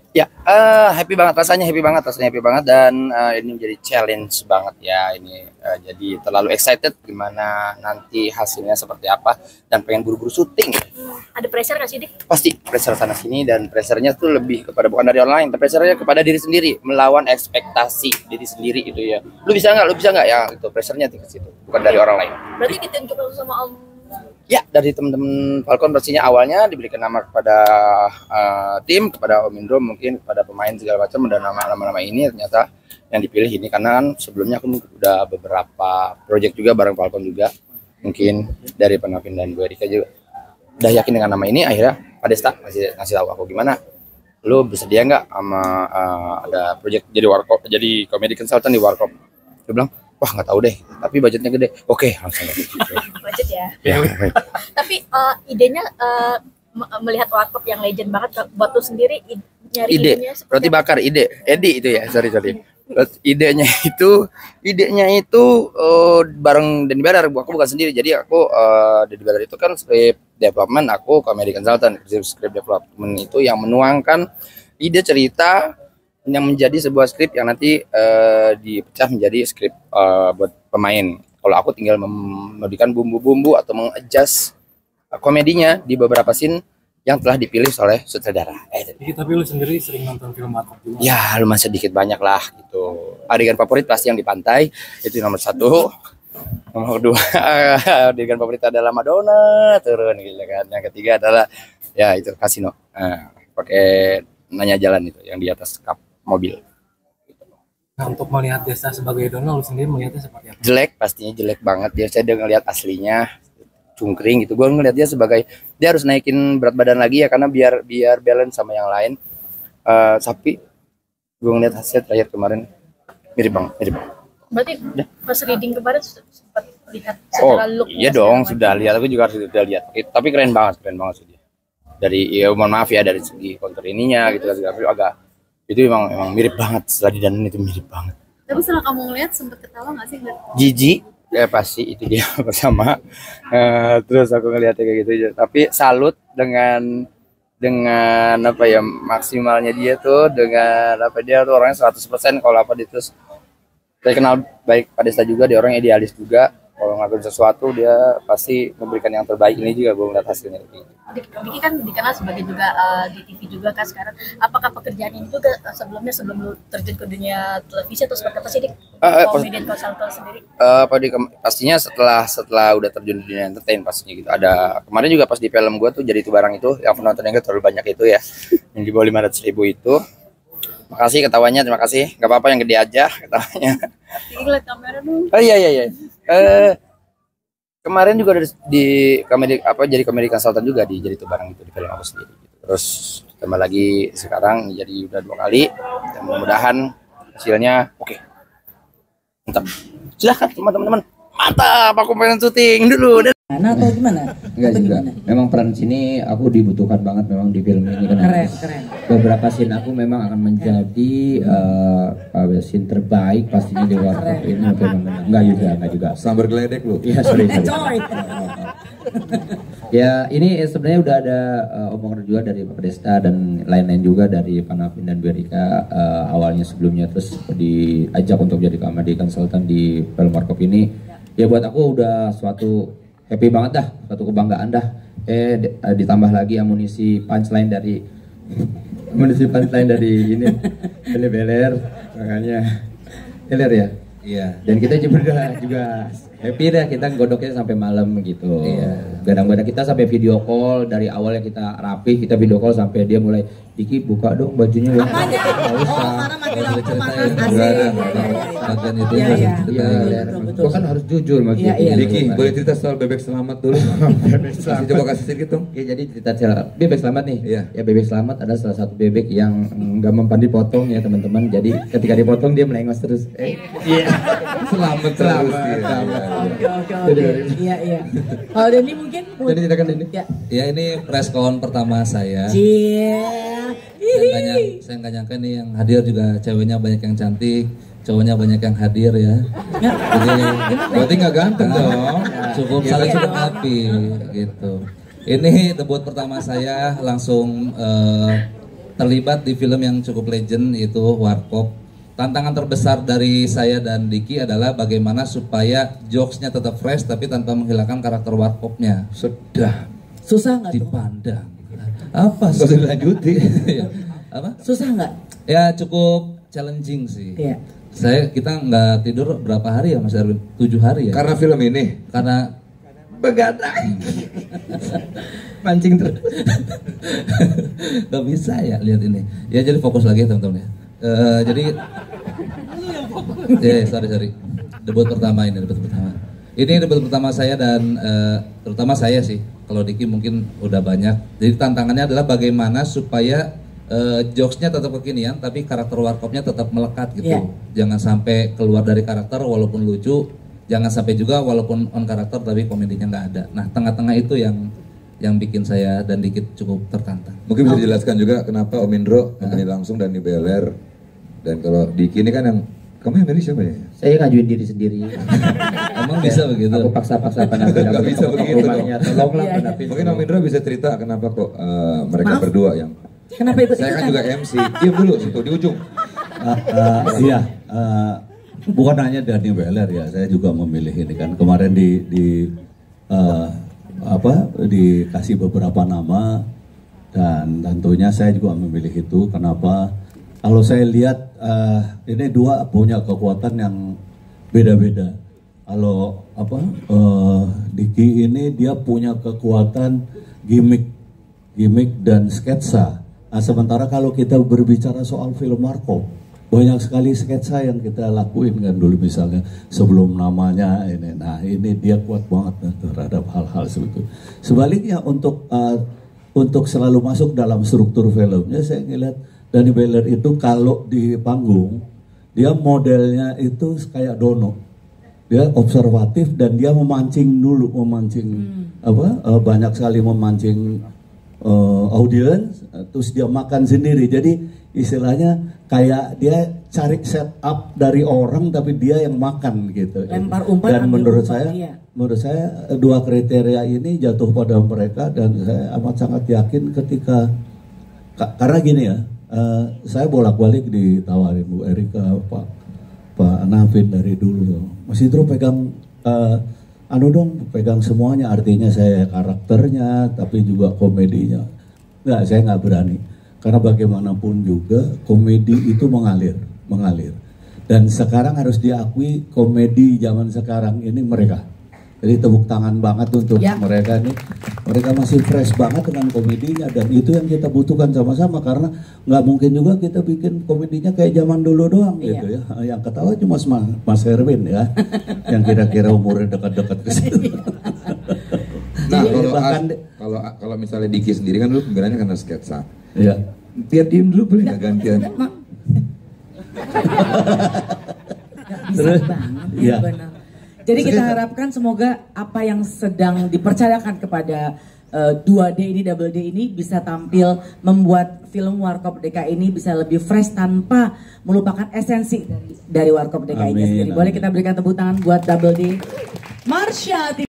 Ya, happy banget rasanya, happy banget dan ini menjadi challenge banget ya ini. Jadi terlalu excited gimana nanti hasilnya seperti apa dan pengen buru-buru syuting. Ada pressure nggak sih, Dik? Pasti pressure sana sini dan pressernya tuh lebih kepada bukan dari orang lain, tapi pressernya kepada diri sendiri, melawan ekspektasi diri sendiri itu ya. Lu bisa nggak? Lu bisa nggak? Ya itu pressernya di situ, bukan dari orang lain. Berarti ditentukan sama Om. Ya, dari teman-teman Falcon pastinya awalnya diberikan nama kepada tim, kepada Om Indro, mungkin kepada pemain segala macam, dan nama-nama ini ternyata yang dipilih ini karena kan sebelumnya aku udah beberapa project juga bareng Falcon juga, mungkin dari Penavin dan Bu Erika juga udah yakin dengan nama ini. Akhirnya Pak Desta ngasih tahu aku, gimana lu bersedia nggak sama ada project jadi warkop, jadi comedy consultant di warkop. Dia bilang, wah nggak tahu deh, tapi budgetnya gede. Oke, langsung budget ya. Tapi idenya melihat warkop yang legend banget buat lu sendiri, nyari idenya roti bakar Edi itu ya, sorry. idenya itu bareng Denny Badar. Aku bukan sendiri, jadi aku Denny Badar itu kan script development, aku comedy consultant. Script development itu yang menuangkan ide cerita yang menjadi sebuah skrip yang nanti dipecah menjadi skrip buat pemain. Kalau aku tinggal memberikan bumbu-bumbu atau mengadjust komedinya di beberapa scene yang telah dipilih oleh sutradara. Tapi lu sendiri sering nonton film warkop juga? Ya, lumayan sedikit banyak lah gitu. Adegan favorit pasti yang di pantai, itu nomor 1. Nomor 2, adegan favorit adalah Madonna turun gitu kan. Yang ketiga adalah ya itu kasino. Pakai nanya jalan itu yang di atas kap mobil. Nah, untuk melihat Desta sebagai Dono, lu sendiri melihatnya seperti apa? Jelek, pastinya jelek banget ya. Saya udah ngelihat aslinya cungkring gitu. Gue ngelihat dia sebagai dia harus naikin berat badan lagi ya, karena biar balance sama yang lain. Tapi gue ngelihat hasil terakhir kemarin mirip banget. Berarti pas reading kemarin sempat lihat secara look. Iya dong, sudah lihat. Aku juga harus sudah lihat. Tapi keren banget sih dia. Dari ya mohon maaf ya dari segi kontur ininya gitu agak itu emang mirip banget. Setelah didandan itu mirip banget. Tapi setelah kamu ngeliat sempet ketawa nggak sih? Jijik ya pasti itu dia bersama. Terus aku ngeliatnya kayak gitu. Tapi salut dengan apa ya, maksimalnya dia tuh, dengan apa, dia tuh orangnya 100%. Kalau apa dia terus saya kenal baik Pak Desta juga, dia orang idealis juga. Kalau ngelakuin sesuatu dia pasti memberikan yang terbaik. Ini juga gue ngeliat hasilnya. Diki kan dikenal sebagai juga di TV juga kan sekarang. Apakah pekerjaan ini juga sebelum lu terjun ke dunia televisi atau seperti apa sih, Dik? Komedian konsultan sendiri? Pastinya setelah udah terjun di dunia entertain pastinya gitu. Ada kemarin juga pas di film gue tuh jadi itu barang itu yang penontonnya terlalu banyak itu ya, yang di bawah 500.000 itu. Makasih ketawanya, terima kasih. Gak apa-apa, yang gede aja ketawanya. Lihat kamera dulu. Oh iya. Kemarin juga di komedi jadi komedi konsultan juga jadi itu barang itu di film aku sendiri. Terus tambah lagi sekarang jadi udah 2 kali. Dan mudah-mudahan hasilnya oke. Mantap. Silahkan teman-teman. Mantap, aku pengen syuting dulu. Nah, atau gimana? Enggak juga. Memang peran sini aku dibutuhkan banget memang di film ini kan. Keren. Beberapa scene aku memang akan menjadi scene terbaik pastinya di warkop ini. Enggak juga. Sambar geledek lu. Iya, sorry. Ya, ini sebenarnya udah ada omongan juga dari Pak Desta dan lain-lain juga dari Penavin dan Bu Erika awalnya sebelumnya, terus diajak untuk jadi comedy consultant di film warkop ini. Ya buat aku udah suatu happy banget dah, suatu kebanggaan dah. Ditambah lagi amunisi punchline dari ini Beler, makanya Beler ya. Iya. Dan kita juga happy dah, kita godoknya sampai malam gitu. Iya. Kadang-kadang kita sampai video call, dari awalnya kita rapi, kita video call sampai dia mulai, Diki buka dong bajunya. Apanya? Karena makin lama panas asik. Bagian itu Iya. Gua kan harus jujur Mas. Diki, boleh cerita soal Bebek Selamat dulu? Coba kasih sedikit dong. Ya, jadi cerita Bebek Selamat nih. Iya. Ya, Bebek Selamat ada salah satu bebek yang nggak mempan dipotong ya teman-teman. Jadi ketika dipotong dia melengos terus. Selamat. Oke. Iya. Kalau Denny mungkin? Jadi tidak kan ini? Ya, ini preskon pertama saya. Saya nggak nyangka nih yang hadir juga ceweknya banyak yang cantik, cowoknya banyak yang hadir ya. Jadi berarti nggak ganteng dong. Cukup saling melengkapi gitu. Ini debut pertama saya langsung terlibat di film yang cukup legend itu Warkop. Tantangan terbesar dari saya dan Diki adalah bagaimana supaya jokesnya tetap fresh tapi tanpa menghilangkan karakter Warkopnya. Sudah. Susah nggak tuh? Dipandang. Apa sih? Nggak usah dilanjutin. Apa? Susah nggak? Ya cukup challenging sih. Iya. Kita nggak tidur berapa hari ya Mas Erwin? 7 hari ya. Karena film ini. Karena Begadang. Mancing terus. nggak bisa ya lihat ini. Ya jadi fokus lagi teman-teman ya. Jadi sorry. Debut pertama. Ini debut pertama saya dan terutama saya sih. Kalau Diki mungkin udah banyak. Jadi tantangannya adalah bagaimana supaya jokesnya tetap kekinian tapi karakter Warkopnya tetap melekat gitu. Yeah. Jangan sampai keluar dari karakter walaupun lucu, jangan sampai juga walaupun on karakter tapi komedinya nggak ada. Nah tengah-tengah itu yang bikin saya dan Dikit cukup tertantang. Mungkin bisa dijelaskan juga kenapa Om Indro memilih langsung Dani Beler. Dan kalau Diki ini kan yang kamu yang milih siapa ya? Saya ngajuin diri sendiri. Emang bisa begitu? Aku paksa penampilan. Nggak bisa begitu dong. Tolonglah penampilan. Mungkin Om Indro bisa cerita kenapa kok mereka berdua yang. Kenapa itu? Saya kan juga MC. Diam dulu situ di ujung. Iya, bukan hanya Dani Beler ya, saya juga memilih ini kan kemarin dikasih beberapa nama dan tentunya saya juga memilih itu. Kenapa? Kalau saya lihat ini dua punya kekuatan yang beda-beda. Kalau Diki ini dia punya kekuatan gimmick dan sketsa. Nah, sementara kalau kita berbicara soal film Warkop, banyak sekali sketsa yang kita lakuin kan dulu misalnya sebelum namanya ini. Nah ini dia kuat banget terhadap hal-hal seperti itu. Sebaliknya untuk selalu masuk dalam struktur filmnya, saya ngeliat Dani Beler itu kalau di panggung dia modelnya itu kayak Dono. Dia observatif dan dia memancing banyak sekali memancing audiens, terus dia makan sendiri. Jadi istilahnya kayak dia cari setup dari orang tapi dia yang makan gitu. Lempar umpan. Dan menurut saya dua kriteria ini jatuh pada mereka dan saya amat sangat yakin ketika karena gini ya, saya bolak-balik ditawarin Bu Erika, Pak Navin dari dulu. Mas Indro pegang pegang semuanya, artinya saya karakternya tapi juga komedinya. Enggak, saya nggak berani. Karena bagaimanapun juga komedi itu mengalir. Dan sekarang harus diakui komedi zaman sekarang ini mereka. Jadi tepuk tangan banget untuk mereka ini. Mereka masih fresh banget dengan komedinya dan itu yang kita butuhkan sama-sama karena nggak mungkin juga kita bikin komedinya kayak zaman dulu doang gitu ya. Yang ketawa cuma Mas Erwin ya, yang kira-kira umurnya dekat-dekat ke situ. Nah kalau misalnya Diki sendiri kan dulu pembelaannya karena sketsa. Iya. Biar diem dulu boleh nggak gantian? Bisa banget ya, benar. Jadi kita harapkan semoga apa yang sedang dipercayakan kepada 2D ini, Double D ini bisa tampil membuat film Warkop DKI ini bisa lebih fresh tanpa melupakan esensi dari Warkop DKI-nya sendiri. Boleh kita berikan tepuk tangan buat Double D. Marsha.